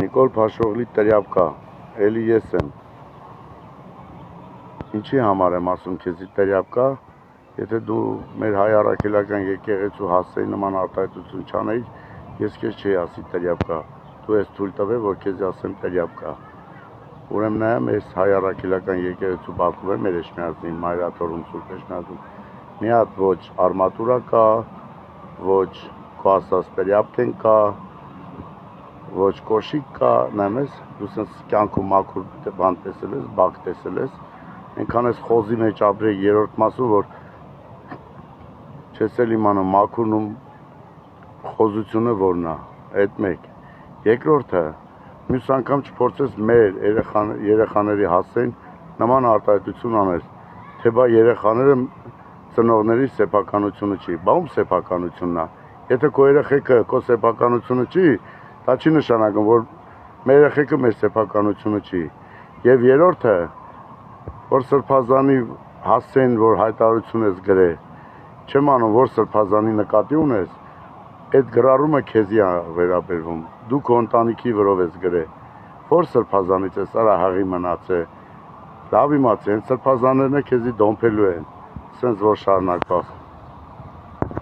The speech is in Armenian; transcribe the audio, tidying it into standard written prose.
Նիկոլ Փաշօղլի տերյապկա, էլի ես եմ։ Ինչի համար եմ ասում քեզի տերյապկա, եթե դու մեր հայ առաքելական եկեղեցու հասցեի նման արտահայտություն չանեիր, ես քեզ չէի ասի տերյապկա, դու ես թույլ տվել, որ քեզի ասեմ տերյապկա։ Ուրեմն նայեմ, ես հայ առաքելական եկեղեցու Բաքվում եմ, մեր Էջմիածնին, Մայրաթորում, Սուրբ Էջմիածնում, մի հատ ոչ արմատուրա կա, ոչ քո ասած տերյապկեն կա, ոչ կոշիկ կա, նայում ես, դու սենց կյանքում մաքուր բան տեսել ես, բակ տեսել ես, այնքան ես խոզի մեջ ապրեի երրորդ մասում, որ չես էլ իմանում մաքուրն ու խոզությունը որն է, այդ մեկ։ Երկրորդը, մյուս անգամ չփորձես մեր երեխաների հասցեին նման արտահայտություն անել, թե բա երեխաները ծնողների սեփականությունը չի, բա ում սեփականությունն է, եթե քո երեխեքը քո սեփականությունը չի, դա չի նշանակում, որ մեր երեխեքը մեր սեփականությունը չի։ Եվ երրորդը, որ սրբազանի հասցեին, որ հայտարարություն ես գրել, չեմ անում, որ սրբազանի նկատի ունես, այդ գրառումը քեզի է վերաբերվում, դու քո ընտանիքի վրով ես գրել, որ սրբազանից ես արա հաղի մնաց է, լավ իմացի, այն սրբազաններն է քեզի դոմփելու են, սենց որ շարունակվող։